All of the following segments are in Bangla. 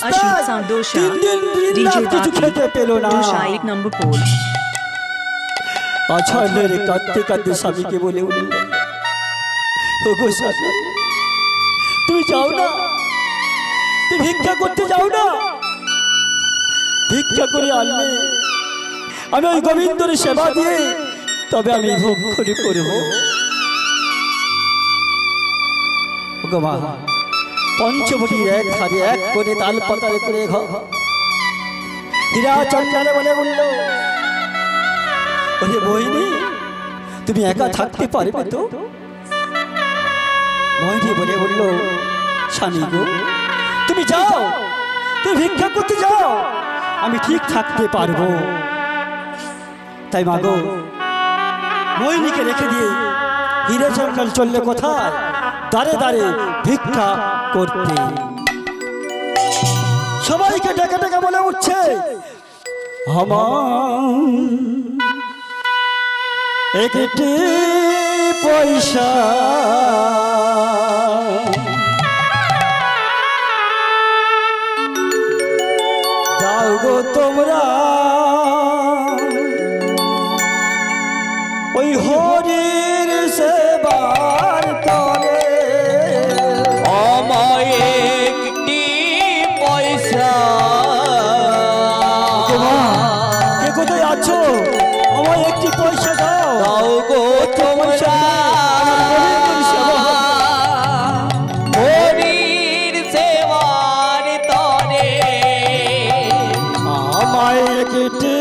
रास्ताয় 3 दिन রাত কিছু খেতে পেল না। एक नंबर पोल আছাড়ে কাঁদতে কাঁদতে স্বামীকে বলে উঠল, ওগো স্বামী, তুমি যাও না, তুমি ভিক্ষা করতে যাও না, ভিক্ষা করে আনলে আমি ওই গোবিন্দর সেবা দিয়ে তবে আমি ভোগ করে করব। ওগো মা, পঞ্চবটির এক ধারে এক কোণে তাল পাতারে করে ঘর, হীরা চন্দ্রে বলে উঠল, ওরে মোহিনী, তুমি একা থাকতে পারবে তো? মোহিনী বলে বলল, স্বামী গো, তুমি যাও, তুমি ভিক্ষা করতে যাও, আমি ঠিক থাকতে পারবো। তাই মা গো, মোহিনীকে রেখে দিয়ে হীরা চন্দ্র চললে কোথায়? দাঁড়ে দাঁড়ে ভিক্ষা করতে। সবাইকে ডেকে ডেকে বলে উঠছে, আমার একটি পয়সা দাও গো তোমরা, ওই হরির সেবার তরে। আমায় একটি পয়সা, কে কোথায় আছো? আমায় একটি পয়সা দাও, দাও গো তোমরা, হরির সেবার তরে। আমায় একটি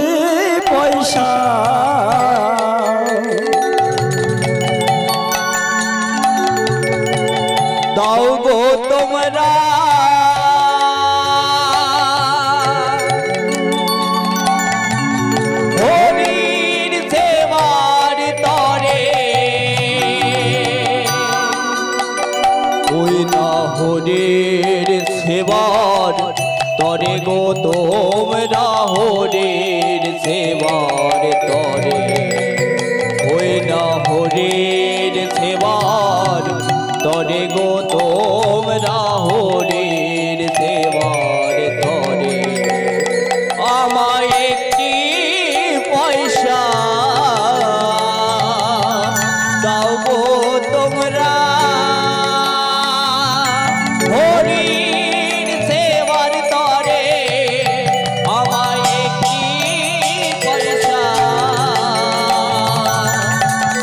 পয়সা দাও গো তোমরা, হরির সেবার তরে। ওই না হরির সেবার তরে গো তোমরা, হরির সেবার তরে। ওই না হরির সেবার তরে গো তোমরা, হরির সেবার তরে। আমায় একটি পয়সা দাও গো তোমরা, হরির সেবার তরে। আমায় একটি পয়সা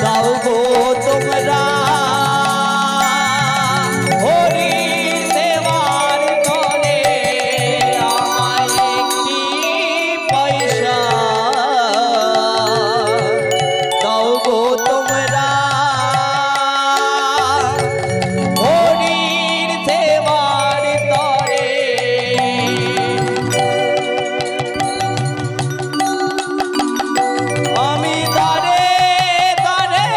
দাও গো তোমরা, হরির সেবার তরে। আমায় একটি পয়সা দাও গো তোমরা, হরির সেবার তরে। আমি দাঁড়ে দাঁড়ে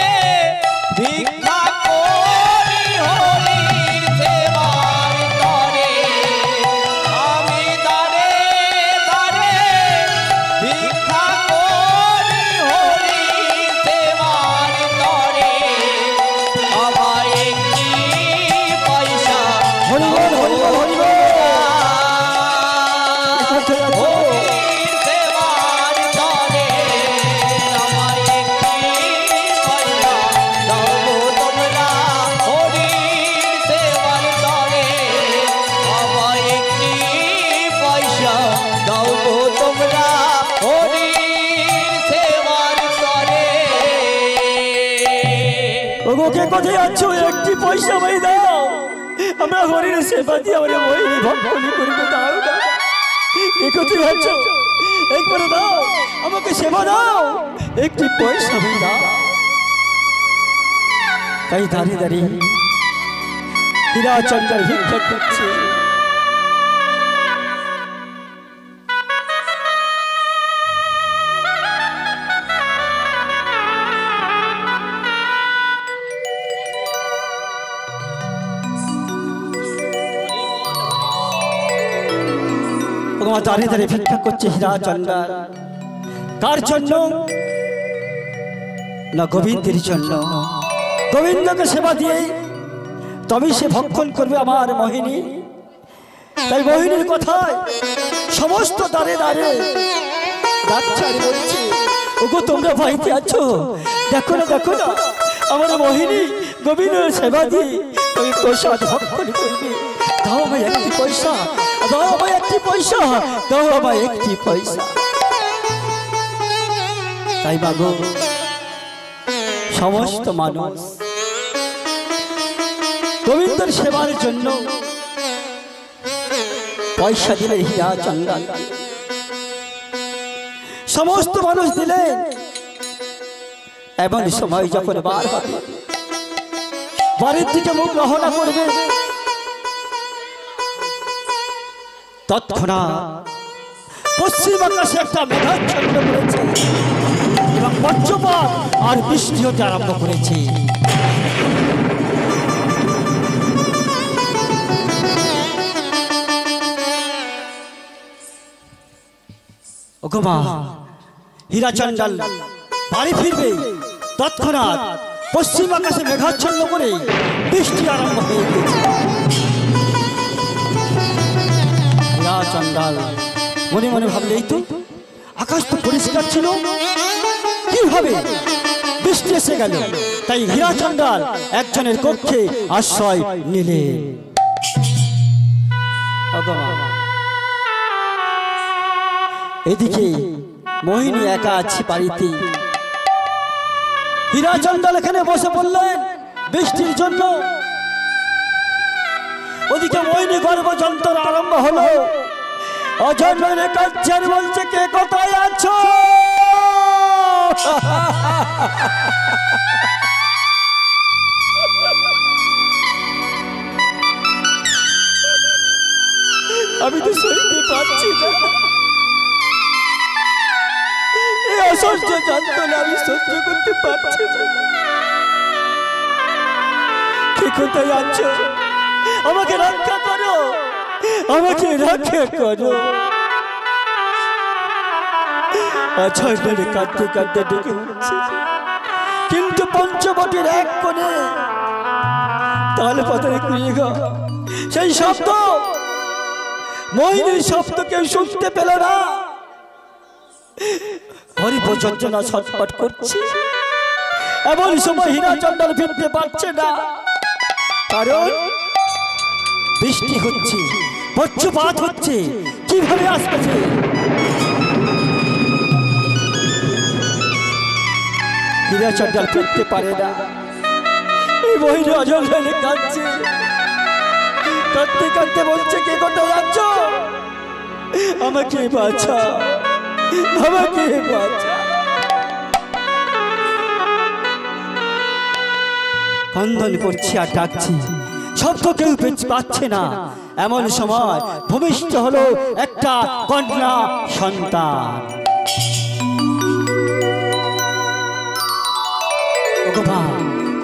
ভিক্ষা করি, হরির সেবার তরে। আমি দাঁড়ে দাঁড়ে ভিক্ষা করি, হরির সেবার তরে। আমায় একটি পয়সা হরি বল, হরি বল, হরি বল। হরির সেবার তরে। আমায় একটি পয়সা দাও গো তোমরা, হরির সেবার তরে। আমায় একটি পয়সা দাও গো তোমরা, হরির সেবার তরে। ওগো, কে কোথায় আছো? একটি পয়সা আমায় দাও, আমরা হরির সেবা দিয়ে আমরা মোহিনী ভক্তি করবো। দাও না, কে কোথায় আছো? একবার দাও, আমাকে সেবা দাও, একটি পয়সা আমায় দাও। তাই দাঁড়িয়ে দাঁড়িয়ে হীরা চন্দ্র ভিক্ষা করছে। দাঁড়িয়ে দাঁড়িয়ে ভিক্ষা করছে হীরা চন্দ্র। কার জন্য? না গোবিন্দের জন্য। গোবিন্দকে সেবা দিয়ে তবে সে ভক্ষণ করবে আমার মোহিনী। তাই মোহিনীর কথায় সমস্ত দ্বারে দ্বারে ডাক্তার বলছে, ওগো তোমরা বাড়িতে আছো, দেখো না দেখো না আমার মোহিনী গোবিন্দের সেবা দিয়ে তুমি পয়সা ভক্ষণ করবে, দাও আমায় একটি পয়সা, দাও আমায় একটি পয়সা, দাও আমায় একটি পয়সা। তাই বাগো সমস্ত মানুষ গোবিন্দের সেবার জন্য পয়সা দিলে, হীরা চন্দন সমস্ত মানুষ দিলেন। এমন সময় যখন বার হবে, বাড়ির দিকে মুখ রওনা করবে, তৎক্ষণাৎ পশ্চিম আকাশে একটা মেঘাচ্ছন্ন করেছে এবং বজ্রপাত আর বৃষ্টি হতে আরম্ভ করেছে। ওগো মা, হীরা চণ্ডাল বাড়ি ফিরবে, তৎক্ষণাৎ পশ্চিম আকাশে মেঘাচ্ছন্ন করে বৃষ্টি আরম্ভ হয়ে গেছে। হীরা চণ্ডাল মনে মনে ভাবলে, এই তো আকাশ তো পরিষ্কার ছিল, কিভাবে বৃষ্টি এসে গেল? তাই হীরা চণ্ডাল একজনের কক্ষে আশ্রয় নিলেন। এদিকে মোহিনী একা আছে বাড়িতে, হীরা চণ্ডাল এখানে বসে পড়লেন বৃষ্টির জন্য। ওদিকে মোহিনী গর্ভযন্ত্র আরম্ভ হলো, অজন্মে কাচ্ছেন বলছে, কে কোথায় আছো? আমি তো সইতে পারছি না, এই অসহ্য যন্ত্রণা আমি সহ্য করতে পারছি না। কে কোথায় আছো? আমাকে রক্ষা করো, আমাকে রক্ষা করো। অঝরে কাঁদতে কাঁদতে ডেকে উঠছে, কিন্তু পঞ্চবটির এক কোণে তালপাতারে কুড়িয়ে গা সেই শব্দ, মোহিনীর শব্দ কেউ শুনতে পেল না। হরিব যন্ত্রণা ছটফট করছে। এমন সময় হীরা চণ্ডাল ফিরতে পারছে না, কারণ বৃষ্টি হচ্ছে, বজ্রপাত হচ্ছে, কিভাবে আসতেছে? হীরা চণ্ডাল ফিরতে পারে না। এই মোহিনী অজরে কাঁদছে, কাঁদতে কাঁদতে বলছে, কে কোথায় যাচ্ছ? আমাকে বাঁচা, আমাকে বাঁচা। ক্রন্দন করছি আর ডাকছি, শব্দ কেউ পাচ্ছে না। এমন সময় ভূমিষ্ঠ হলো একটা কন্যা সন্তান।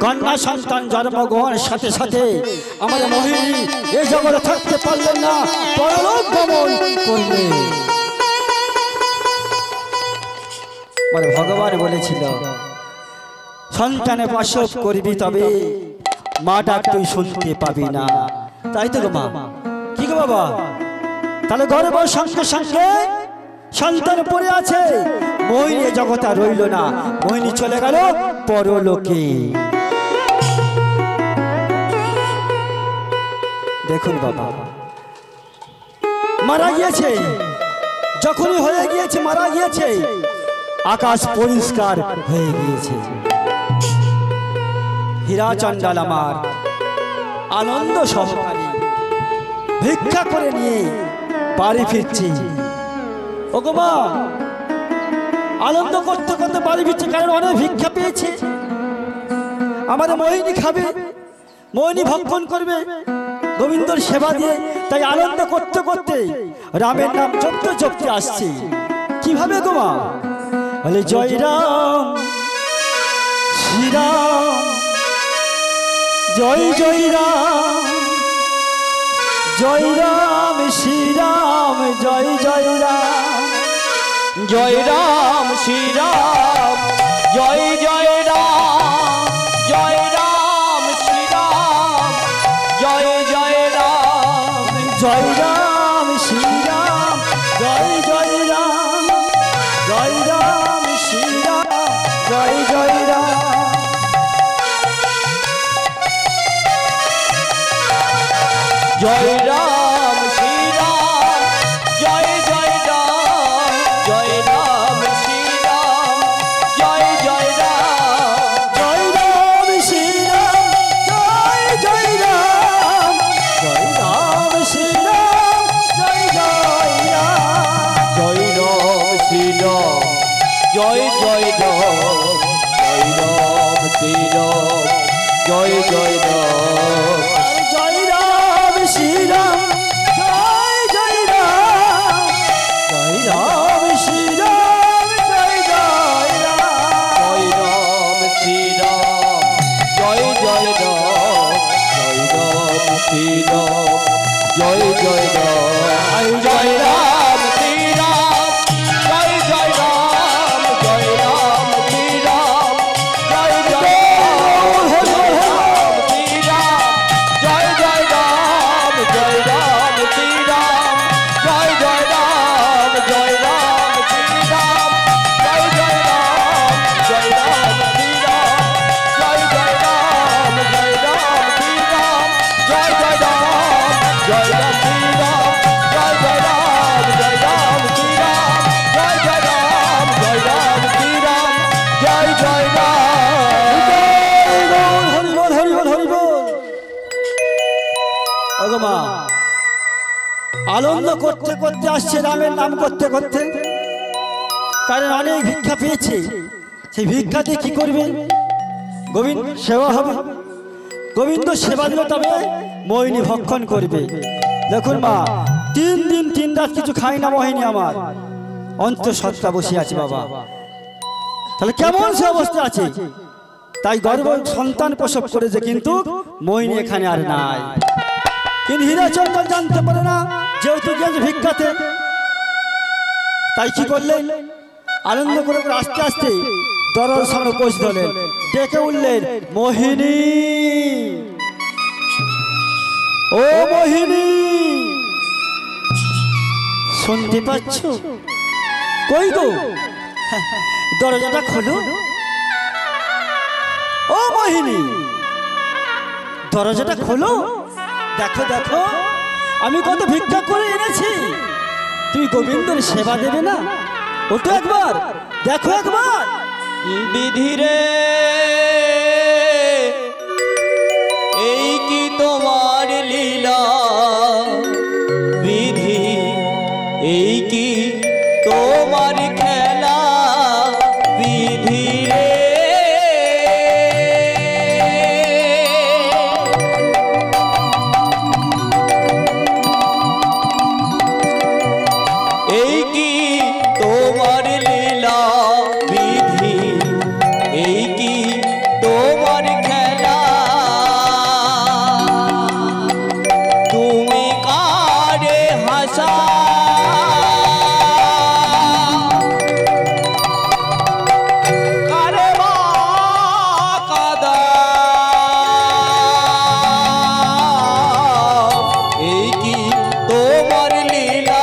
কন্যা সন্তান জন্মগ্রহণের সাথে সাথে আমার মোহিনী এই জগতে থাকতে পারলেন না, পরলোক গমন করলেন। মানে ভগবান বলেছিল, সন্তানে প্রসব করবি তবে মা ডাক তুই শুনতে পাবি না। তাই তো গো মা, কি গো বাবা? তাহলে গর্ভ সঙ্গে সঙ্গে সন্তান পড়ে আছে, মোহিনী এ জগতে রইল না, মোহিনী চলে গেল পরলোকে। দেখুন বাবা, মারা গিয়েছে, যখনই হয়ে গিয়েছে, মারা গিয়েছে, আকাশ পরিষ্কার হয়ে গিয়েছে। হীরা চণ্ডাল আমার আনন্দ সহকারে ভিক্ষা করে নিয়ে বাড়ি ফিরছি। ওগো মা, আনন্দ করতে করতে বাড়ি ফিরছে, কারণ অনেক ভিক্ষা পেয়েছে। আমাদের মোহিনী খাবে, মোহিনী ভক্ষণ করবে গোবিন্দর সেবা দিয়ে। তাই আনন্দ করতে করতে রামের নাম জপতে জপতে আসছে। কিভাবে গো মা? বলে, জয় রাম শ্রীরাম, জয় জয় রাম, জয় রাম শ্রীরাম, জয় জয় রাম, জয় রাম শ্রীরাম, জয় জয় রাম, জয় রাম শ্রীরাম, জয় জয় রাম, জয় রাম জয় রাম শ্রীরাম জয় জয় রাম জয় রাম শ্রীরাম জয় জয় রাম জয় রাম শ্রীরাম জয় জয় রাম জয় রাম শ্রীরাম জয় জয় রাম জয় রাম শ্রীরাম জয় জয় রাম জয় রাম শ্রীরাম জয় জয় রাম জয় রাম শ্রীরাম জয় জয় রাম জয় রাম শ্রীরাম জয় জয় রাম জয় রাম শ্রীরাম জয় জয় রাম জয় রাম শ্রীরাম জয় জয় রাম জয় রাম শ্রীরাম জয় জয় রাম জয় রাম শ্রীরাম জয় জয় রাম জয় রাম শ্রীরাম জয় জয় রাম জয় জয় রাম জয় রাম শ্রীরাম জয় জয় রাম জয় রাম শ্রীরাম জয় জয় রাম জয় রাম শ্রীরাম জয় জয় রাম জয় রাম শ্রীরাম জয় জয় রাম জয় রাম শ্রীরাম জয় জয় রাম জয় রাম শ্রীরাম জয় জয় রাম জয় রাম শ্রীরাম জয় জয় রাম হরিবল হরিবল হরিবল ওগো মা আনন্দ করতে করতে আসছে রামের নাম করতে করতে কারণ অনেক ভিক্ষা পেয়েছে সেই ভিক্ষা দিয়ে কি করবে গোবিন্দ সেবা হবে গোবিন্দ সেবা দিলে তবে মোহিনী ভক্ষণ করবে দেখুন মা 3 দিন 3 রাত কিছু খাই না মোহিনী আমার অন্তঃসত্ত্বা বসে আছে বাবা তাহলে কেমন সে অবস্থা আছে তাই গর্ভ সন্তান প্রসব করেছে কিন্তু মোহিনী এখানে আর নাই কিন্তু হীরাচন্দ্র জানতে পারে না যেহেতু গিয়েছে ভিক্ষাতে তাই কি করলেন আনন্দ করে করে আস্তে আস্তে দরজার সামনে পৌঁছে দিলেন ডেকে উঠলেন মোহিনী ও মোহিনী শুনতে পাচ্ছ কই গো দরজাটা খোলো ও মোহিনী দরজাটা খোলো দেখো দেখো আমি কত ভিক্ষা করে এনেছি তুমি গোবিন্দর সেবা দেবে না ওটা একবার দেখো একবার বিধিরে এই কি তোমার লীলা বিধি এই কি তোমার খেলা বিধিরে এই কি তোমার লীলা বিধি এই কি তোমার খেলা তুমি কারে হাসা কারে বা কাদা এই কি তোমার লীলা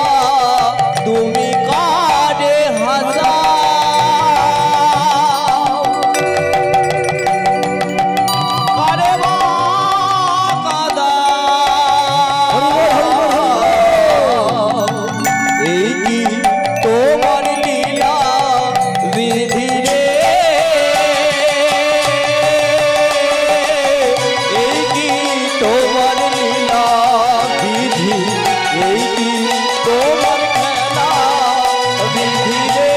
তুমি কারে হাসা কারে বা কাদা এই কি তোমার লীলা বিধি রে এই কি তোমার লীলা বিধি এই কি তোমার খেলা বিধি রে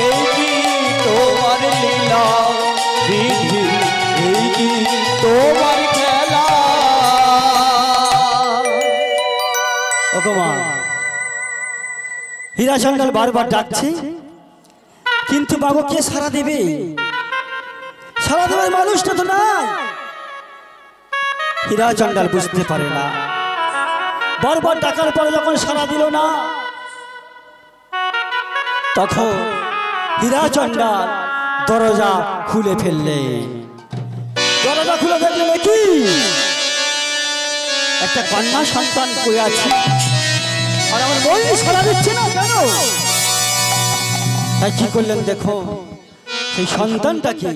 এই কি তোমার লীলা বিধি এই কি তোমার খেলা ওগো মা হীরাচন্দ্র বারবার ডাকছে কিন্তু বাবু কে সারা দেবে সারা দেবার মানুষটা তো নাই হীরাচন্দ্র বুঝতে পারে না বারবার ডাকার পরে যখন সারা দিল না তখন হীরাচন্দ্র দরজা খুলে ফেললে দরজা খুলে দেখলে কি একটা কন্যা সন্তান পড়ে আছে আর আমার মোহিনী সারা দিচ্ছে না কেন? তাই কি করলেন দেখো, সেই সন্তানটাকে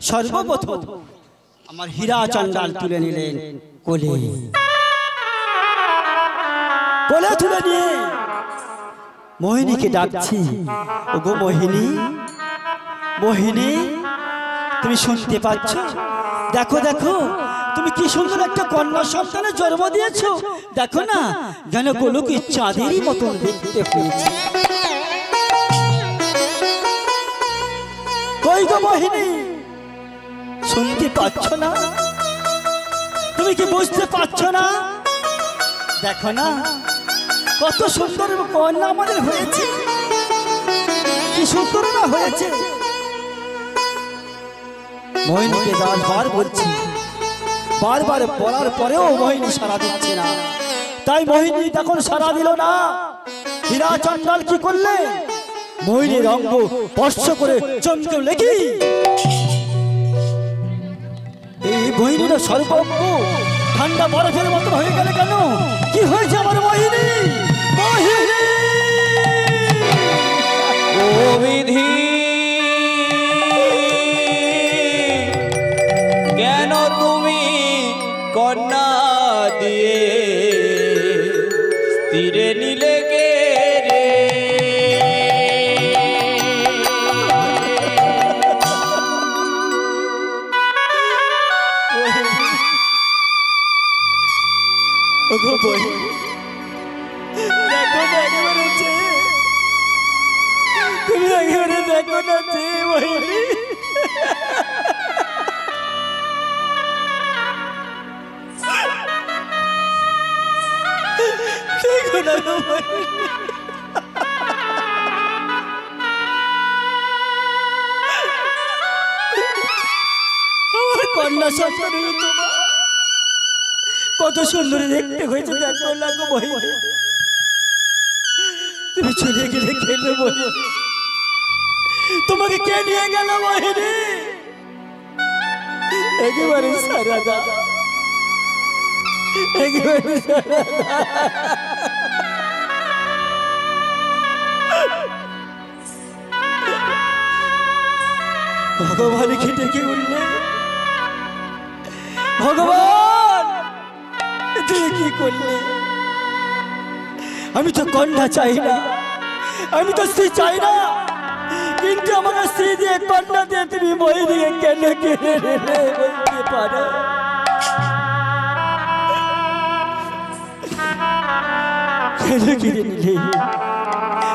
সর্বপ্রথম আমার হীরা চন্ডাল তুলে নিলেন কোলে। কোলে তুলে নিয়ে মোহিনীকে ডাকছি, ওগো মোহিনী, মোহিনী তুমি শুনতে পাচ্ছ? দেখো দেখো, তুমি কি সুন্দর একটা কন্যা সন্তানের জন্ম দিয়েছো। দেখো না, যেন গোলকে চাঁদেরই মতন দেখতে পেয়েছে। কই গো মোহিনী, শুনতে পাচ্ছ না? তুমি কি বুঝতে পারছো না? দেখো না, কত সুন্দর কন্যা আমাদের হয়েছে, কি সুন্দর না হয়েছে। মোহিনীকে 10 বার বলছি, বারবার বলার পরেও মোহিনী সাড়া দিচ্ছে না। তাই মোহিনী তখন সাড়া দিল না। হীরা চন্ডাল কি করলে? মোহিনীর অঙ্গ স্পর্শ করে চমকে লেগে এই মোহিনীর সর্বঙ্গ ঠান্ডা বরফের মতন হয়ে গেলে কেন? কি হয়েছে আমার মোহিনী? মোহিনী ও বিধি, কেন তুমি কন্যা দিয়ে তীরে নিলে গে রে? ওগো মোহিনী, দেখো না একেবারে চেয়ে, তুমি একেবারে দেখো না চেয়ে মোহিনী। দেখো না গো মোহিনী, আমার কন্যা সন্তানের তোমার কত সুন্দর দেখতে হয়েছে। দেখো না গো মোহিনী, তুমি চলে গেলে কেন মোহিনী? তোমাকে কে নিয়ে গেল মোহিনী? একেবারে সারা দা, একেবারে সারা দা। ভগবানকে ডেকে উঠলে, ভগবান তুই কি করলে? আমি তো কন্যা চাই না, আমি তো স্ত্রী চাই না, কিন্তু আমার স্ত্রী দিয়ে কন্যা দিয়ে তুমি মোহিনীকে কেন কেড়ে নিলে বলতে পারো? কেন কিনে নিলে?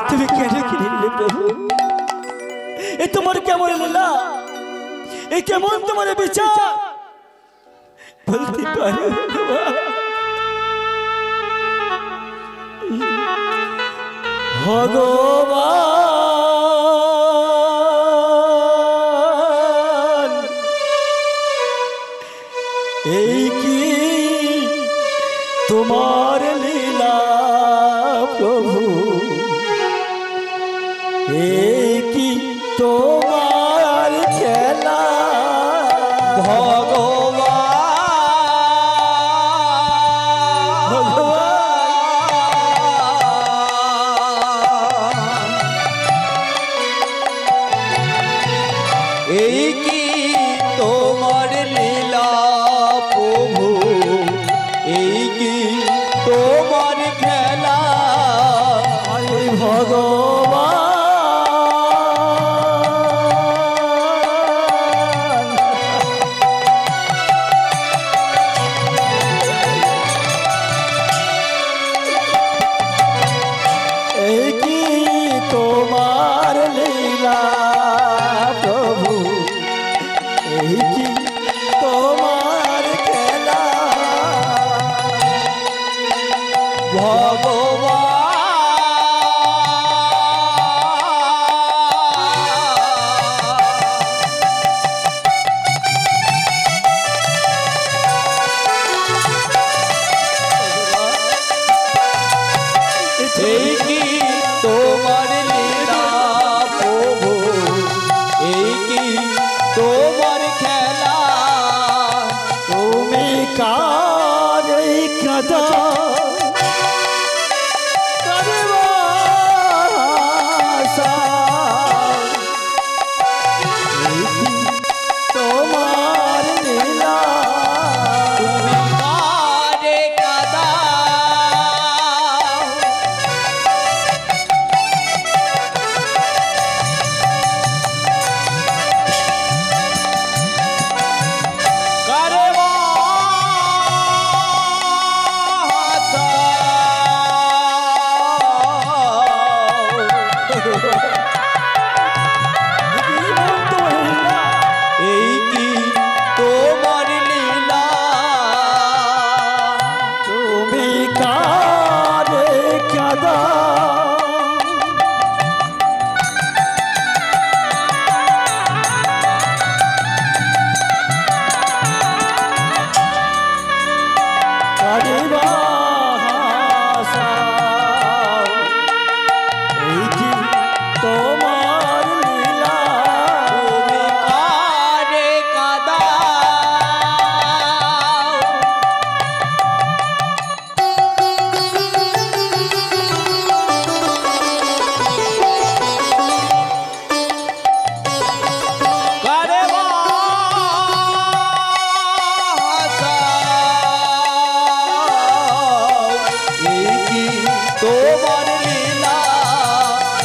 তুমি কেন কিনে নিলে প্রভু? এ তোমার কেমন লীলা, এ কেমন তোমার বিচার বলতে পারো? ভগবান এই কি তোমার লীলা প্রভু, এই কি তোমার খেলা? এই কি তোমার লীলা প্রভু, এই কি তোমার খেলা? ভগবান এই কি তোমার লীলা প্রভু, এই কি তোমার খেলা? এই কি তোমার লীলা প্রভু, এই কি তোমার খেলা? তুমি কার এই কাদা, কার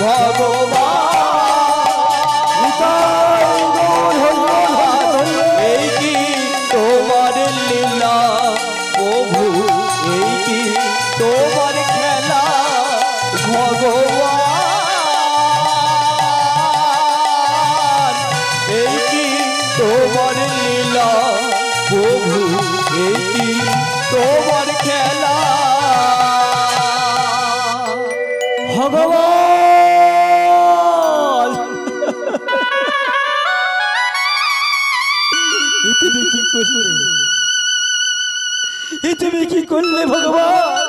ভগবান এই কি তোমার লীলা প্রভু এই কি তোমার খেলা ভগবান এই কি তোমার লীলা প্রভু এই কি তোমার খেলা ভগবান তুমি কি করলে তুমি কি করলে ভগবান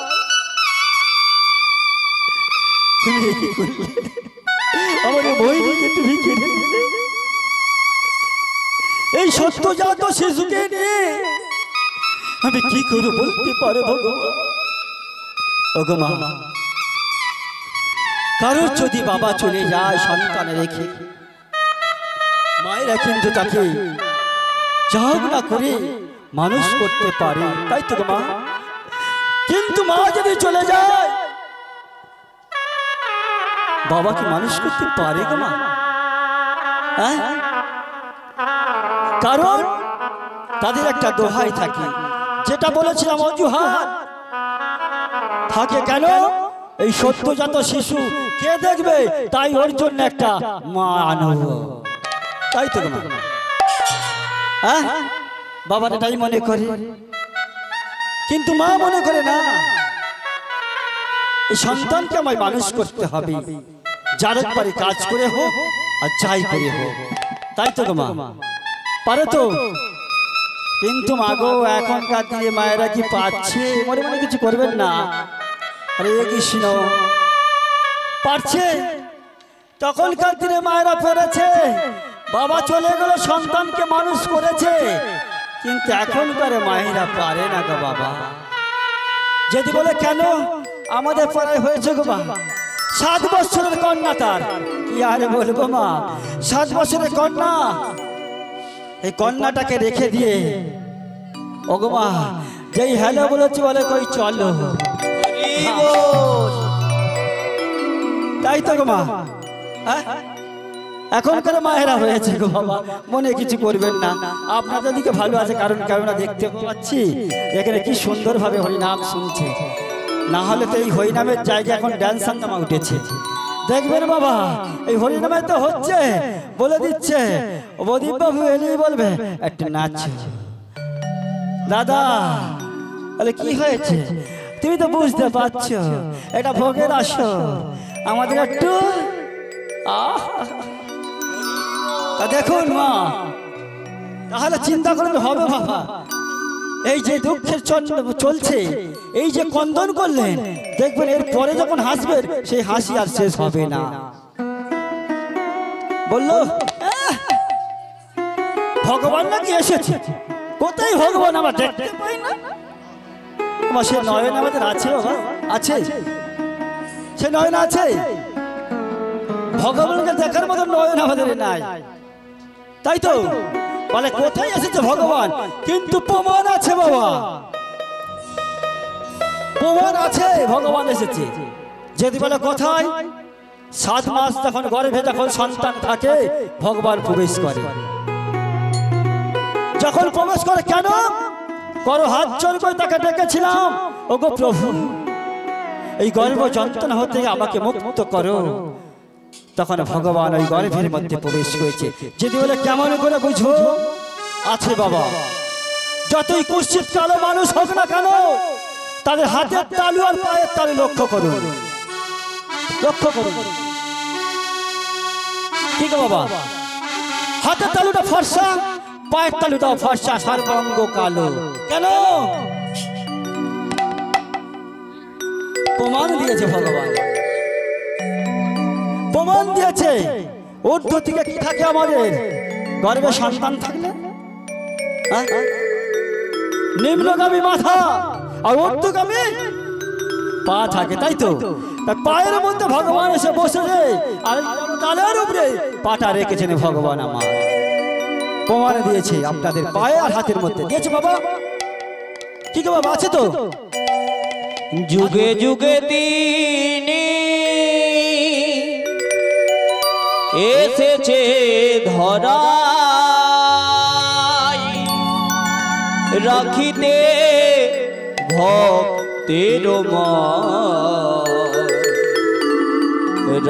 তুমি কি করলে আমার বইকে তুমি কেড়ে নিলে এই সত্যজাত শিশুকে নিয়ে আমি কি করে বলতে পারো ভগবান ওগো মা কারোর যদি বাবা চলে যায় সন্তান রেখে মায়েরা কিন্তু তাকে যাও না করে মানুষ করতে পারে তাই তো মা কিন্তু মা যদি চলে যায় বাবাকে মানুষ করতে পারে গো মা হ্যাঁ কারণ তাদের একটা দোহাই থাকে যেটা বলেছিলাম অজুহাত থাকে কেন এই সদ্যজাত শিশু কে দেখবে তাই ওর জন্য একটা মা আনব তাই তো মা হ্যাঁ বাবাটা তাই মনে করে কিন্তু মা মনে করে না এই সন্তানকে আমায় মানুষ করতে হবে যার একবারে কাজ করে হোক আর যাই করে হোক তাই তো মা পারে তো কিন্তু মাগো এখনকার দিনে মায়েরা কি পাচ্ছে মনে মনে কিছু করবেন না আরে কৃষ্ণ পারছে তখনকার দিনে মায়েরা পেরেছে বাবা চলে গেল সন্তানকে মানুষ করেছে কিন্তু এখনকার মায়েরা পারে না গো বাবা যদি বলে কেন আমাদের পাড়ায় হয়েছে গো বাবা 7 বছরের কন্যা তার কি আর বলবো মা 7 বছরের কন্যা এই কন্যাটাকে রেখে দিয়ে ওগো মা যেই হ্যালো বলেছি বলে কই চলো তাই তো গো মা এখনকার মায়েরা হয়েছে গো বাবা মনে কিছু করবেন না আপনাদের দিকে ভালো আছে কারণ কেননা দেখতে পাচ্ছি এখানে কি সুন্দরভাবে হরিনাম শুনছে না হলে তো এই হরিনামের জায়গায় এখন ড্যান্স সান্তামা উঠেছে দেখবেন বাবা এই হরিনামে তো হচ্ছে বলে দিচ্ছে প্রদীপ বাবু এলেই বলবে একটা নাচ দাদা বলে কি হয়েছে তুমি তো বুঝতে পারছো এটা ভোগের আসর আমাদের একটু দেখুন মা তাহলে চিন্তা করলে হবে বাবা এই যে দুঃখের চলছে এই যে কন্দন করলেন দেখবেন এর পরে যখন হাসবেন সেই হাসি আর শেষ হবে না বললো ভগবান নাকি এসেছে কোথায় ভগবান আমরা দেখতে পাই না সে নয়ন আমাদের আছে বাবা আছে সে নয়ন আছে ভগবানকে দেখার মতো নয়ন আমাদের নাই তাই তো বলে কোথায় এসেছে ভগবান কিন্তু প্রমাণ আছে বাবা প্রমাণ আছে ভগবান এসেছে যদি বলে কোথায় 7 মাস যখন গর্ভে যখন সন্তান থাকে ভগবান প্রবেশ করে যখন প্রবেশ করে কেন করো হাত জোর করে তাকে ডেকেছিলাম ওগো প্রভু এই গর্ভ যন্ত্রণা হতে আমাকে মুক্ত করো তখন ভগবান ওই গর্ভের মধ্যে প্রবেশ করেছে যদি বলে কেমন করে বুঝবো আছে বাবা যতই কুৎসিত কালো মানুষ হোক না কেন তাদের হাতের তালু আর পায়ের তালু লক্ষ্য করুন ঠিক বাবা হাতের তালুটা ফর্সা পায়ের তালুটাও ফর্সা সর্বাঙ্গ কালো কেন প্রমাণ দিয়েছে ভগবান প্রমাণ দিয়েছে ঊর্ধ্ব থেকে কি থাকে আমাদের গর্ভে সন্তান থাকলে নিম্নগামী মাথা আর ঊর্ধ্বগামী পা থাকে তাই তো পায়ের মধ্যে ভগবান এসে বসেছে আর তালের উপরে পাটা রেখেছেন ভগবান আমার প্রমাণ দিয়েছে আপনাদের পায়ে আর হাতের মধ্যে দিয়েছে বাবা কি গো বাবা আছে তো যুগে যুগে তিনি এসেছে ধরায় রাখিতে ভক্তের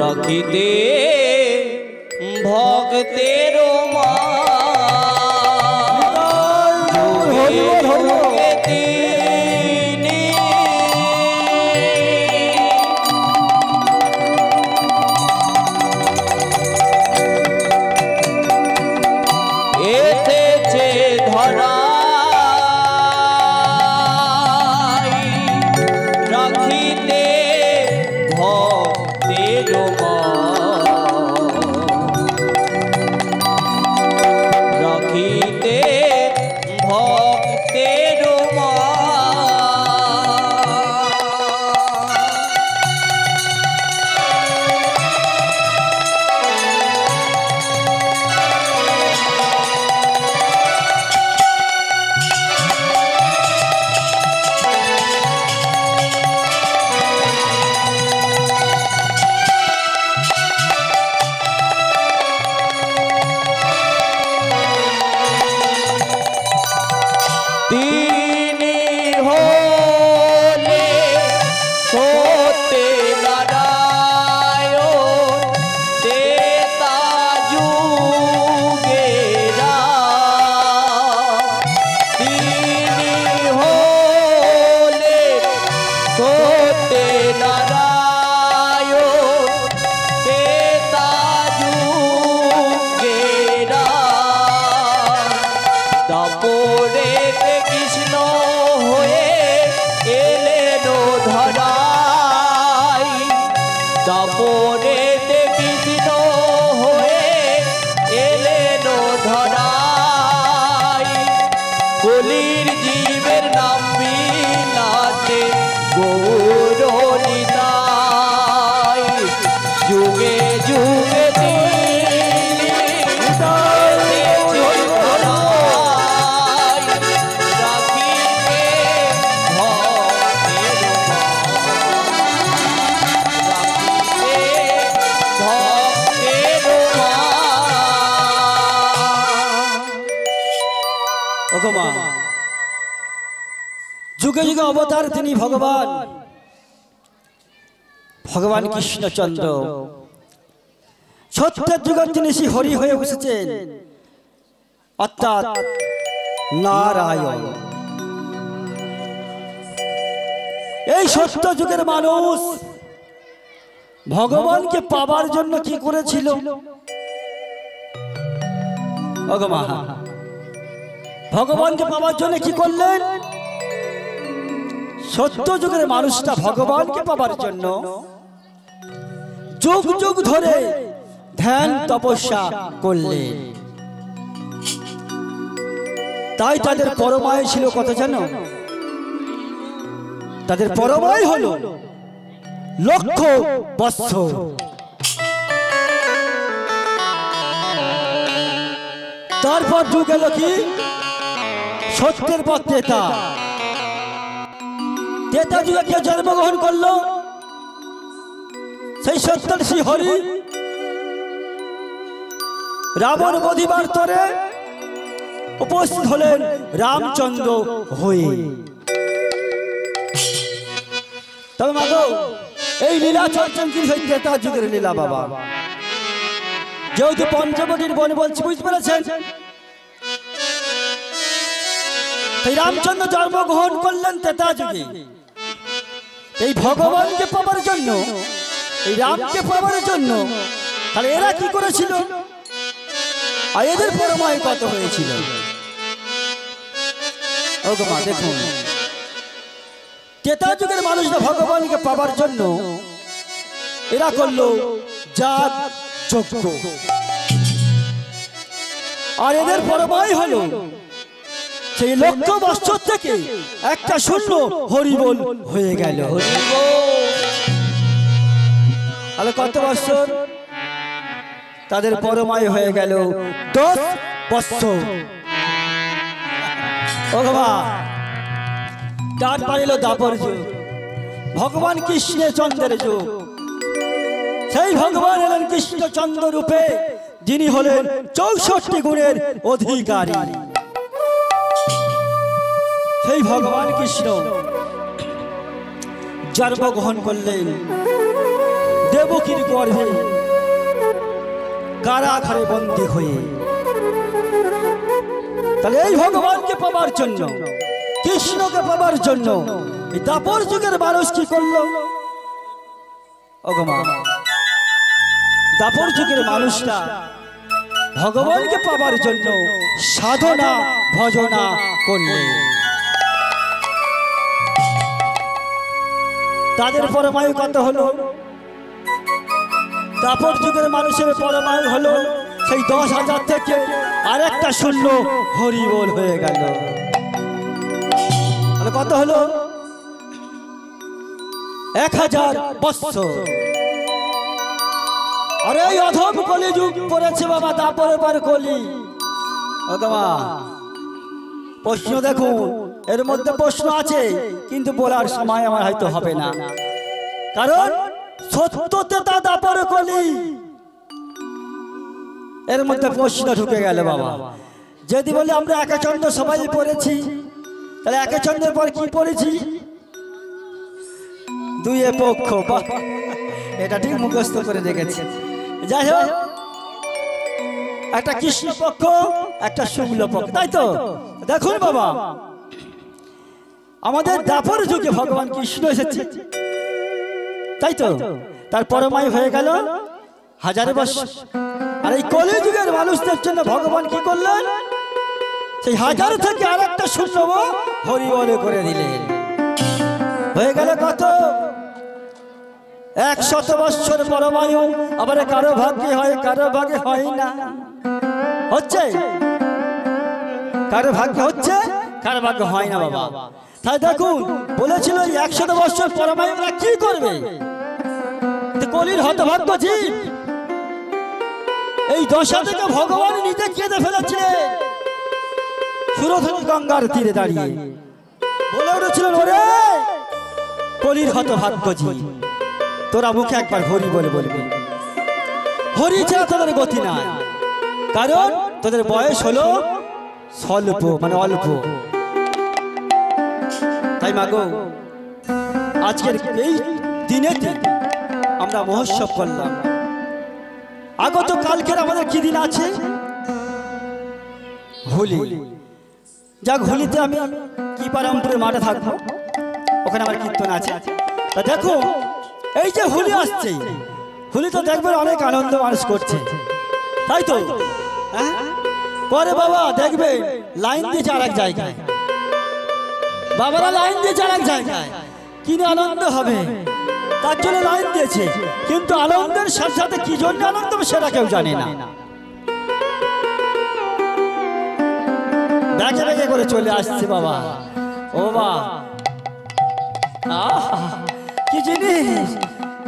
রাখিতে ভক্তের এসেছে ধরা রাখিতে ভক্তের রাখিতে ভক্তের তিনি হলে সত্যে নারায়ণ তেতা যুগেরা তিনি হলে সত্যে নারায়ণ তেতা যুগেরা দাপরে কৃষ্ণ হয়ে এলেন ধরাই দাপরে কৃষ্ণ হয়ে এলেন ধরাই কলির জীবের নাম বিলাতে গৌরনিতাই যুগে যুগে যুগে যুগে অবতার তিনি ভগবান ভগবান কৃষ্ণচন্দ্র সত্যের যুগের যিনি শ্রী হরি হয়ে বসেছেন অর্থাৎ নারায়ণ। এই সত্য যুগের মানুষ ভগবানকে পাবার জন্য কি করেছিল? ভগবানকে পাবার জন্য কি করলেন? সত্য যুগের মানুষটা ভগবানকে পাবার জন্য যুগ যুগ ধরে ধ্যান তপস্যা করলেন। তাই তাদের পরমায় ছিল কত জানো? তাদের পরমায় হলো লক্ষ বৎসর। তারপর যুগ এলো কি সত্যের পর ত্রেতা। ত্রেতা যুগে কে জন্মগ্রহণ করলো? সেই সত্যের শ্রী হরি রাবণ বধিবার তরে উপস্থিত হলেন রামচন্দ্র হয়ে। তবে মাগো এই লীলা চলছেন কি সেই ত্রেতা যুগের লীলা বাবা। যেহেতু পঞ্চবটির বন বলছি, বুঝতে পেরেছেন? এই রামচন্দ্র জন্মগ্রহণ করলেন ত্রেতা যুগে। এই ভগবানকে পাবার জন্য, এই রামকে পাবার জন্য তাহলে এরা কি করেছিল আর এদের পরমায় কত হয়েছিল? ওগো মা দেখুন, ত্রেতা যুগের মানুষরা ভগবানকে পাবার জন্য এরা করলো যাগ যজ্ঞ, আর এদের পরমায় হলো সেই লক্ষ বৎসর থেকে একটা শূন্য হরিবোল হয়ে গেল। তাহলে কত বৎসর? তাদের পরমায় হয়ে গেল 10 বৎসর। ও বাবা, তারপর এলো দাপর যুগ, ভগবান কৃষ্ণের চন্দ্রের যুগ। সেই ভগবান এলেন কৃষ্ণচন্দ্র রূপে, যিনি হলেন 64 গুণের অধিকারী। সেই ভগবান কৃষ্ণ জন্মগ্রহণ করলেন দেবকীর গর্ভে, কারাগারে বন্দী হয়ে। তাহলে এই ভগবানকে পাবার জন্য, কৃষ্ণকে পাবার জন্য এই দাপর যুগের মানুষ কি করলো? ওগো মা, দাপর যুগের মানুষটা ভগবানকে পাবার জন্য সাধনা ভজনা করলে। তাদের পরমায়ু কত হলো? দাপর যুগের মানুষের পরমায়ু হলো সেই 10,000 থেকে আর একটা শূন্য হরিবোল হয়ে গেল। কত হলো? 1000 বৎসর। আরে এই অধম কলি যুগ পড়েছে বাবা, দাপরের পর কলি। ওগমা, প্রশ্ন দেখুন, এর মধ্যে প্রশ্ন আছে কিন্তু বলার সময় আমার হয়তো হবে না, কারণ সত্যতে তা দাপর কলি। এর মধ্যে প্রশ্ন ঢুকে গেল বাবা। যদি বলি আমরা একাচন্দ্র সবাই পড়েছি, তাহলে একাচন্দ্রের পর কি পড়েছি? দুই পক্ষ। এটা ঠিক মুখস্থ করে রেখেছি। যাই হোক, একটা কৃষ্ণ পক্ষ, একটা শুক্ল পক্ষ, তাই তো? দেখুন বাবা, আমাদের দাপর যুগে ভগবান কৃষ্ণ এসেছে, তাই তো? তার পরমায়ু হয়ে গেল 1000 বৎসর। আর এই কলি যুগের মানুষদের জন্য ভগবান কি করলেন? সেই 1000 থেকে আর একটা শূন্য হরি বলে করে দিলেন। হয়ে গেল কত? 100 বৎসর পরমায়ু। আবার কারো ভাগ্যে হয়, কারো ভাগ্যে হয় না। হচ্ছে কারো ভাগ্যে হচ্ছে, কারো ভাগ্যে হয় না বাবা। তাই দেখুন, বলেছিল 100 বৎসর পরমায়ু কি করবে? কলির হতভাগ্য জীব এই দশা থেকে ভগবান নিজে কেঁদে ফেলেছিলেন। সুরধনী গঙ্গার তীরে দাঁড়িয়ে বলে উঠেছিলেন, ওরে কলির হতভাগ্য জীব, তোরা মুখে একবার হরি বলে বলবি। হরি ছাড়া তোদের গতি নাই, কারণ তোদের বয়স হলো স্বল্প, মানে অল্প। তাই মাগো, আজকের এই দিনেতে আমরা মহোৎসব করলাম। আগত কালকের আমাদের কি দিন আছে? হোলি। যাক, হোলিতে আমি কি পারামপুরের মাঠে থাকবো, ওখানে আমার কীর্তন আছে। তা দেখো, এই যে হোলি আসছে, হোলি তো দেখবেন অনেক আনন্দ মানুষ করছে, তাই তো? হ্যাঁ করে বাবা, দেখবে লাইন দিয়েছে আর এক জায়গায়, বাবারা লাইন দিয়েছে আর এক জায়গায়, কিনে আনন্দ হবে তার জন্য লাইন দিয়েছে। কিন্তু আনন্দের সাথে সাথে কি জন্য আনন্দ সেটা কেউ জানে না। ব্যাগে ব্যাগে করে চলে আসছে বাবা। ও বা, কি জিনিস,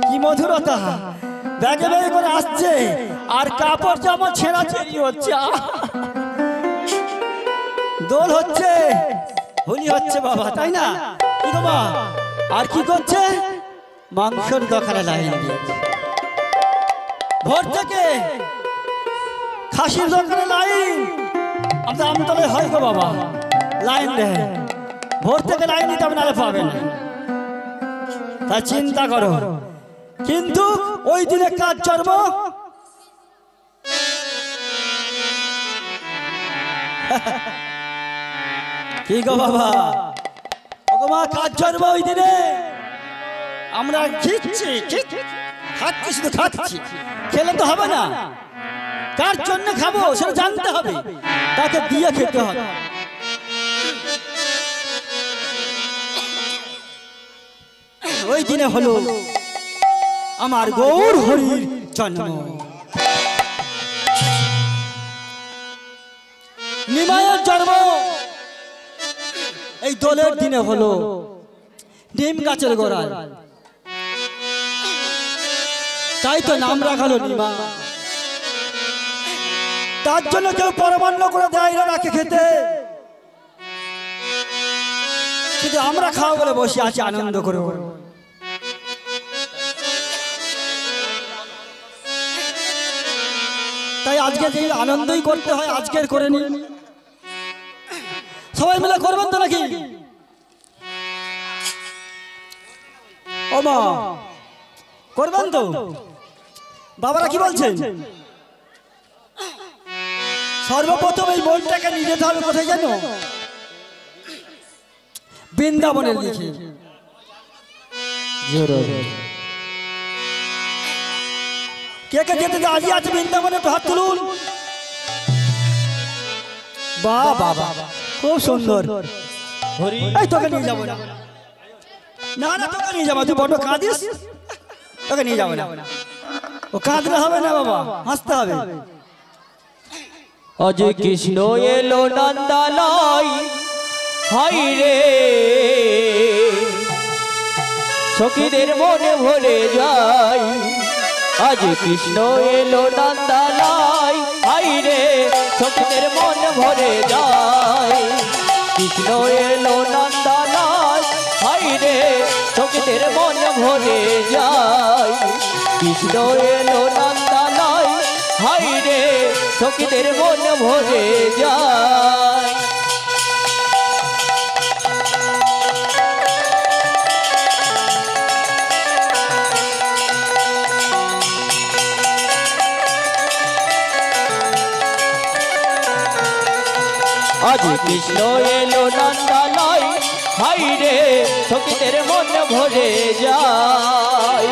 কি মধুরতা! ব্যাগে ব্যাগে করে আসছে, আর কাপড় জামা ছেঁড়া ছেড়ি হচ্ছে, দোল হচ্ছে, হোলি হচ্ছে বাবা, তাই না? কি বাবা, আর কি করছে? মাংসের দোকানে লাইন দিয়েছে, ভোর থেকে খাসির দোকানে লাইন। আমাদের আমতলায় হয় গো বাবা, লাইন দেয়, ভোর থেকে লাইন দিতে হবে, নাহলে পাবেন না। তা চিন্তা করো, কিন্তু ওই দিনে কাজ চর্ম কি গো বাবা, ওগো মা, কাজ চর্ম ওই দিনে আমরা খাচ্ছি, শুধু খাচ্ছি, খেলে তো হবে না। কার জন্য খাবো সেটা জানতে হবে, তাকে দিয়ে খেতে হবে। ওই দিনে হলো আমার গৌর হরির জন্ম। নিমায়ের জন্ম এই দোলের দিনে হলো নিম গাছের গোড়ায়, তাই তো নাম রাখালো নিমা। তার জন্য কেউ পরমান্ন করে দেয় না তাকে খেতে, কিন্তু আমরা খাওয়া বলে বসে আছি আনন্দ করে। তাই আজকে যে আনন্দই করতে হয় আজকের করে নি। সবাই মিলে করবেন তো নাকি? ও মা, করবেন তো? বাবারা কি বলছেন? সর্বপ্রথম এই মনটাকে নিয়ে যেতে হবে কোথায় জানো? বৃন্দাবনের দিকে। কে কে যেতে রাজি আছে বৃন্দাবনে? হাত তুলুন। বাহ বাহ বাহ, খুব সুন্দর। এই তোকে নিয়ে যাবো না, না না তোকে নিয়ে যাবো, তুই বড় কাঁদিস, তোকে নিয়ে যাবো না। ও কাঁদলে হবে না বাবা, হাসতে হবে। আজ কৃষ্ণ এলো নন্দালয়, হাই রে সখীদের মনে ভরে যায়। আজ কৃষ্ণ এলো নন্দালয়, হাই রে সখীদের মন ভরে যায়। কৃষ্ণ এলো নন্দালয়, হাই রে সখীদের মন ভরে যায়। কৃষ্ণ এলো নন্দালয়, হাই রে সখীদের মন ভরে যায়। আজ কৃষ্ণ এলো নন্দালয়, হাই রে সখীদের মন ভরে যায়।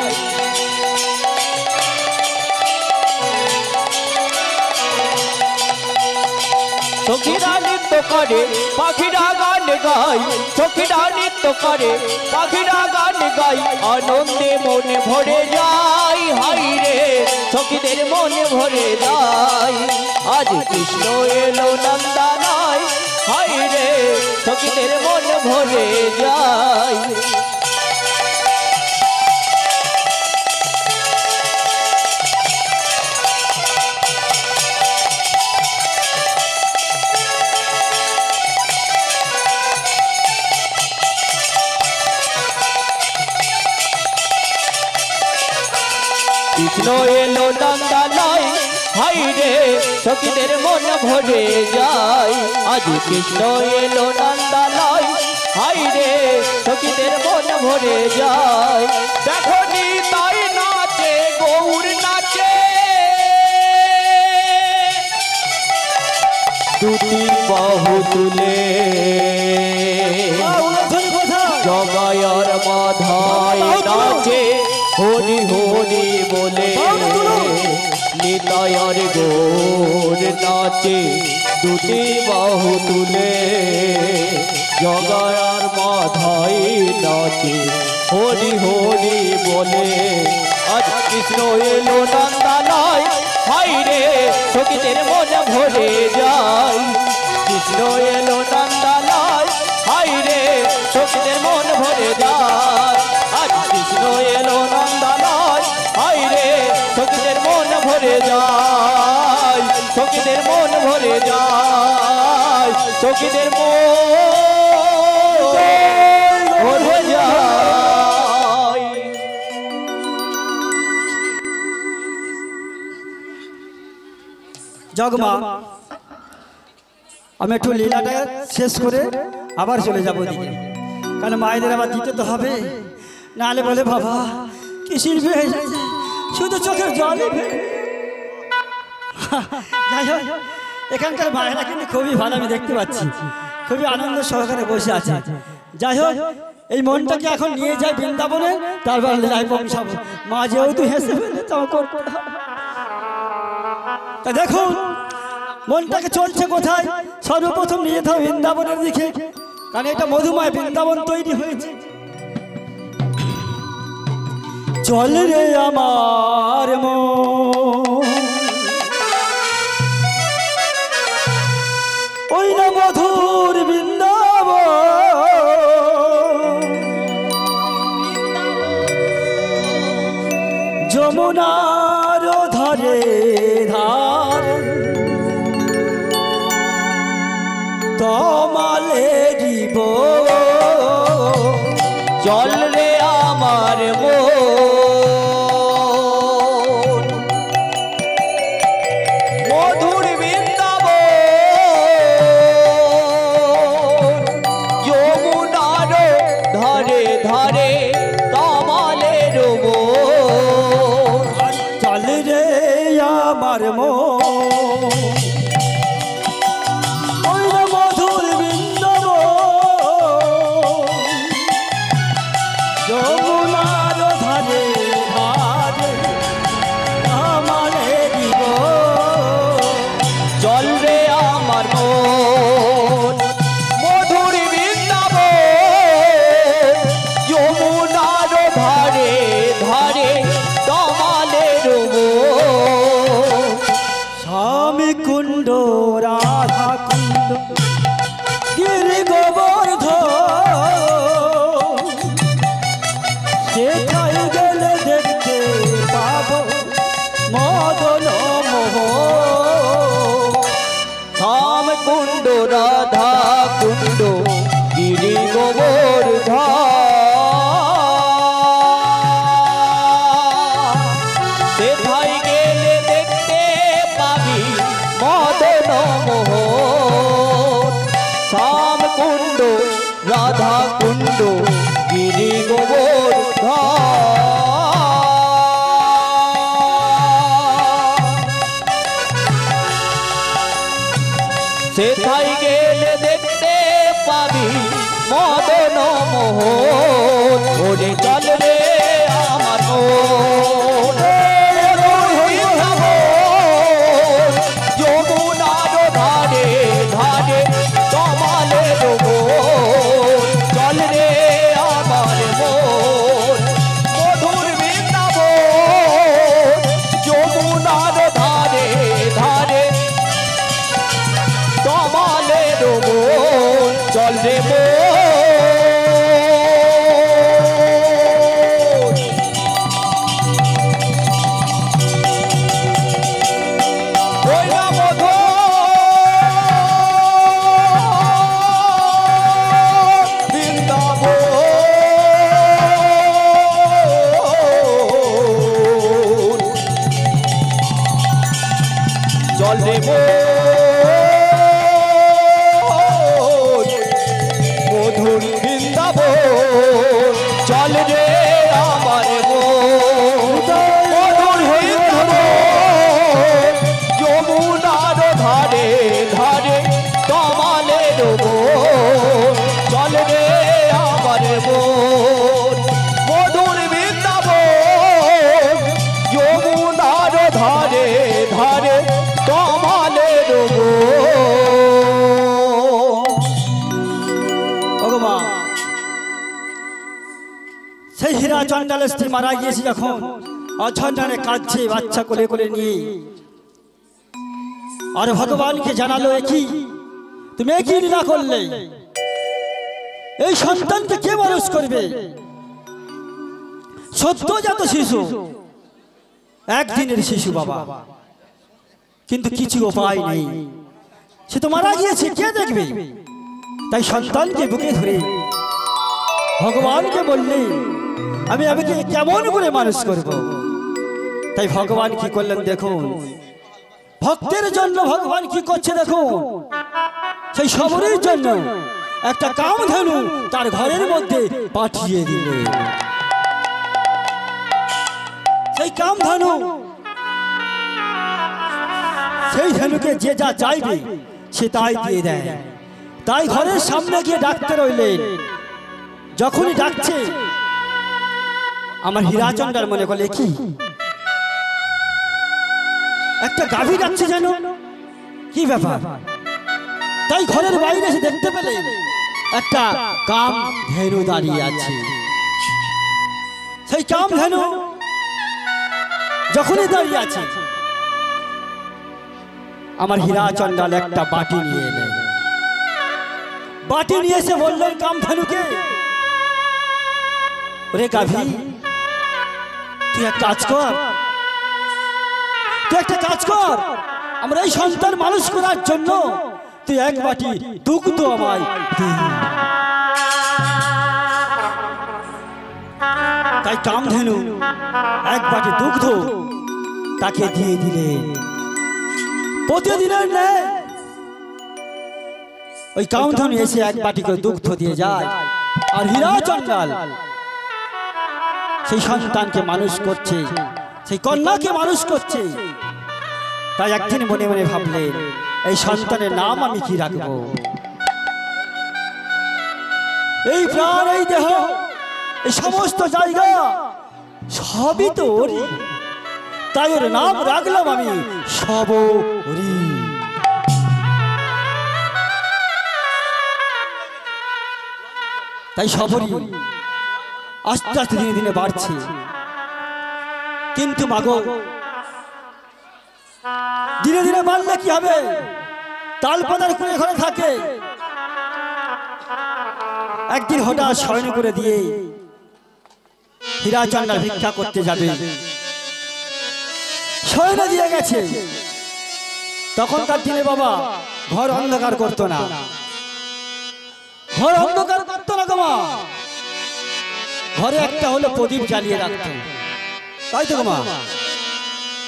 সখীরা নৃত্য করে, পাখিরা গান গায়। সখীরা নৃত্য করে, পাখিরা গান গায়। আনন্দে মনে ভরে যায়, হাই রে সখীদের মনে ভরে যায়। আজ কৃষ্ণ এলো নন্দালয়, হাই রে সখীদের মন ভরে যায়। কৃষ্ণ এলো নন্দালয়, হাই রে সখীদের মন ভরে যায়। আজ কৃষ্ণ এলো নন্দালয়, হাই রে সখীদের মন ভরে যায়। দেখো নিতাই নাচে, গৌর নাচে, দুটি বাহু তুলে জগায়ার মাধায় নাচে। হরি হরি বলে নিতায়ার গৌর নাচে, দুটি বাহু তুলে জগায়ার মাধায় নাচে। হরি হরি বলে। আজ কৃষ্ণ এলো নন্দালয়, হাই রে সখীদের মন ভরে যায়। কৃষ্ণ এলো নন্দালয়, হাই রে সখীদের মন ভরে যায়। আজ কৃষ্ণ এলো নন্দালয়, হাই রে সখীদের মন ভরে যায়। সখীদের মন ভরে যায়, সখীদের মন ভরে যায়। জগমা, আমি একটু লীলাটা শেষ করে আবার চলে যাবো দিকে, কারণ মায়েদের আবার দিতে তো হবে, নাহলে বলে বাবা কি শিল্পী হয়ে যাচ্ছে, শুধু চোখের জলই ফেলে। যাই হোক, এখানকার মায়েরা কিন্তু খুবই ভালো, আমি দেখতে পাচ্ছি খুবই আনন্দ সহকারে বসে আছে। যাই হোক, এই মনটাকে এখন নিয়ে যায় বৃন্দাবনে, তারপর লীলায় পৌঁছাবো। মা যেহেতু হেসে ফেলে তো করতে হবে। তা দেখুন মনটাকে চলছে কোথায়, সর্বপ্রথম নিয়ে যেতে হবে বৃন্দাবনের দিকে, কারণ এটা মধুময় বৃন্দাবন তৈরি হয়েছে। চল রে আমার মন, ওই না মধুর বৃন্দাবন, যমুনার ধারে ধারে তমালে দিব। চল রে আমার মন, আমার মন ওই রে মধুর বৃন্দাবন যমুনার ধারে ধারে আমারে দিব চল রে আমার মন মধুর বৃন্দাবন যমুনার ধারে ধারে তমালের মন স্বামী কুণ্ড রাধা কুণ্ড গিরি গোবর্ধন সেখানে গেলে দেখতে পাবো মদন মোহন শ্যাম কুণ্ড রাধা কুণ্ড গিরি গোবর্ধন সেথায় গেলে দেখতে পাবি মদন মোহন শ্যাম কুণ্ড রাধা কুণ্ড গিরি গোবর্ধন সেথায় গেলে দেখতে পাবি মদন মোহন ওরে চল রে আমার মন যমুনার ধারে ধারে তমালের মন চল রে আমার মন মধুর বৃন্দাবন যমুনার ধারে ধারে তমালের মন চল রে মন ওই না মধুর বৃন্দাবন চল রে মন মধুর বৃন্দাবন চল রে আমার মন মধুর বৃন্দাবন যমুনার ধারে ধারে তমালের মন চল রে আমার মন মধুর বৃন্দাবন যমুনার ধারে ধারে তমালের ভগবান সেই হীরা চন্ডালের স্ত্রী মারা গিয়েছে যখন অঝঞ্জনে কাঁদছে বাচ্চা কোলে কোলে নিয়ে আর ভগবানকে জানালো একই তুমি একই লীলা করলে এই সন্তানকে কে মানুষ করবে সদ্যজাত শিশু একদিনের শিশু বাবা কিন্তু কিছু উপায় নেই সে তো মারা গিয়েছে কে দেখবে তাই সন্তানকে বুকে ধরে ভগবানকে বললে আমি আমাকে কেমন করে মানুষ করব তাই ভগবান কি করলেন দেখুন ভক্তের জন্য ভগবান কি করছে দেখুন সেই সবরের জন্য একটা কামধেনু তার ঘরের মধ্যে পাঠিয়ে দিলে সেই কামধেনু সেই ধেনুকে যে যা চাইবে সে তাই দিয়ে দেয় তাই ঘরের সামনে গিয়ে ডাকতে রইলেন যখনই ডাকছে আমার হীরাচন্দ্র মনে করলে কি একটা গাভী ডাকছে যেন কি ব্যাপার তাই ঘরের বাইরে এসে দেখতে পেলেন একটা কাম ধেনু দাঁড়িয়ে আছে সেই কাম ধেনু যখনই দাঁড়িয়ে আছে আমার হীরাচন্দ্র একটা বাটি নিয়ে এলেন বাটি নিয়ে এসে বললেন কামধেনুকে ওরে গাভী তুই এক কাজ কর তুই একটা কাজ কর আমরা এই সন্তান মানুষ করার জন্য তুই এক বাটি দুগ্ধ আমায় দে তাই কামধেনু এক বাটি দুগ্ধ তাকে দিয়ে দিলেন প্রতিদিনের ন্যায় ওই কামধেনু এসে এক বাটি করে দুগ্ধ দিয়ে যায় আর হীরাচন্দ্র সেই সন্তানকে মানুষ করছে সেই কন্যাকে মানুষ করছে তাই একদিন মনে মনে ভাবলেন এই সন্তানের নাম আমি কি রাখবো। এই প্রাণ, এই দেহ, এই সমস্ত জায়গা সবই তো ওরই, তাই ওর নাম রাখলাম আমি শবরী। তাই শবরী আস্তে আস্তে দিনে দিনে বাড়ছে। কিন্তু মাগো, দিনে দিনে বাড়লে কি হবে? তালপাতার কুড়ে ঘরে থাকে, একদিন হঠাৎ শয়ন করে দিয়ে হীরাচন্দ্র ভিক্ষা করতে যাবে, শয়নে দিয়ে গেছে। তখনকার দিনে বাবা ঘর অন্ধকার করতো না, ঘর অন্ধকার করতো না গো মা, ঘরে একটা হলো প্রদীপ জ্বালিয়ে রাখতো, তাই তো গো মা।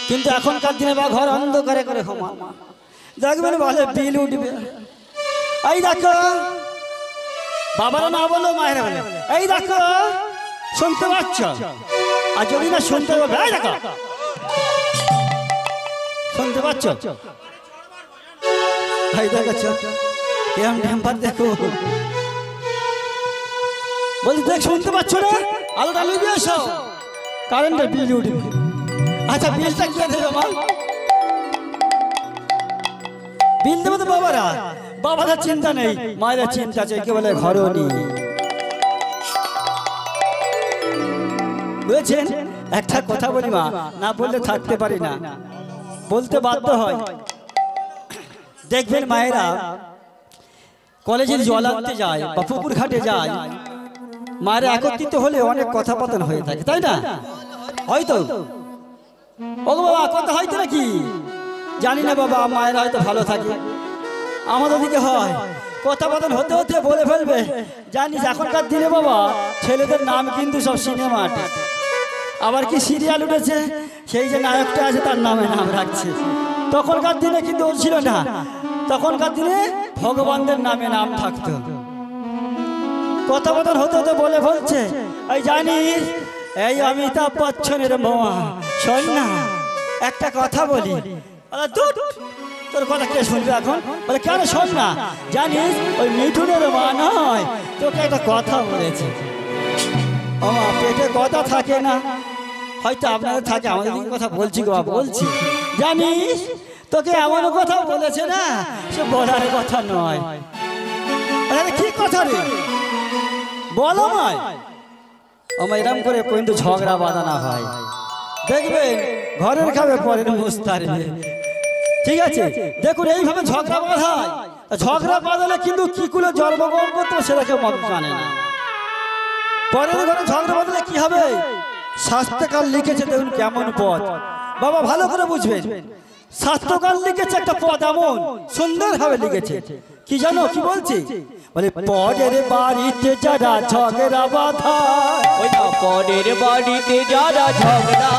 কিন্তু এখনকার দিনে বা ঘর অন্ধকারে করে ক্ষমা দেখবেন বলে বিল উঠবে। এই দেখো, বাবারা না বলো মায়েরা বলে, এই দেখো শুনতে পাচ্ছ? আর যদি না শুনতে পাবে, এই দেখো শুনতে পাচ্ছ? এই দেখো কেমন ঢেম্পার, দেখো বলছি দেখ, শুনতে পাচ্ছ না? আলোটা লিখে এসো, কারেন্টের বিল উঠবে। আচ্ছা বিলটা কে দেবে মা? বিল দেবে তো বাবারা, বাবারা চিন্তা নেই, মায়েরা চিন্তা আছে, কে বলে ঘরণী। বুঝেছেন? একটা কথা বলি মা, না বললে থাকতে পারি না, বলতে বাধ্য হয়। দেখবেন মায়েরা কলেজের জল আনতে যায় বা পুকুর ঘাটে যায়, মায়েরা একত্রিত হলে অনেক কথাবার্তা হয়ে থাকে, তাই না? হয়তো ও বাবা কথা হয়তো নাকি জানি না বাবা, মায়েরা হয়তো ভালো থাকে, আমাদের দিকে হয় কথাবার্তা হতে হতে বলে ফেলবে। জানিস এখনকার দিনে বাবা ছেলেদের নাম কিন্তু সব সিনেমা আটে, আবার কি সিরিয়াল উঠেছে, সেই যে নায়কটা আছে তার নামে নাম রাখছে। তখনকার দিনে কিন্তু ও ছিল না, তখনকার দিনে ভগবানদের নামে নাম থাকতো। কথাবার্তা হতে হতে বলে ফেলছে, এই জানিস এই অমিতাভ বচ্চনের মামা, শোন না একটা কথা বলি। তোর কথা কে শুনবে এখন? বলে কেন? শোন না, জানিস ওই মিঠুনের মা নয়, তোকে একটা কথা বলেছে। ও মা, পেটে কথা থাকে না, হয়তো আপনাদের থাকে, আমাদের দিকে কথা বলছি গো, বলছি। জানিস তোকে এমন কথা বলেছে না, সে বলার কথা নয়। কি কথা রে বলো মায়? আমার এরম করে কিন্তু ঝগড়া বাঁধানো হয়, দেখবেন ঘরের খাবে পরের মুস্তারে। ঠিক আছে, দেখুন এইভাবে ঝগড়া বাঁধায়, ঝগড়া বাঁধালে কিন্তু কি করে জন্মগ্রহণ করতে সেটা কেউ জানে না। পরের ঘরে ঝগড়া বাঁধালে কি হবে? শাস্ত্রকাল লিখেছে, দেখুন কেমন পদ বাবা, ভালো করে বুঝবেন। শাস্ত্রকাল লিখেছে একটা পদ, এমন সুন্দর ভাবে লিখেছে। কি জানো কি বলছি? বলে পরের বাড়িতে যারা ঝগড়া বাঁধায়, ওই না পরের বাড়িতে যারা ঝগড়া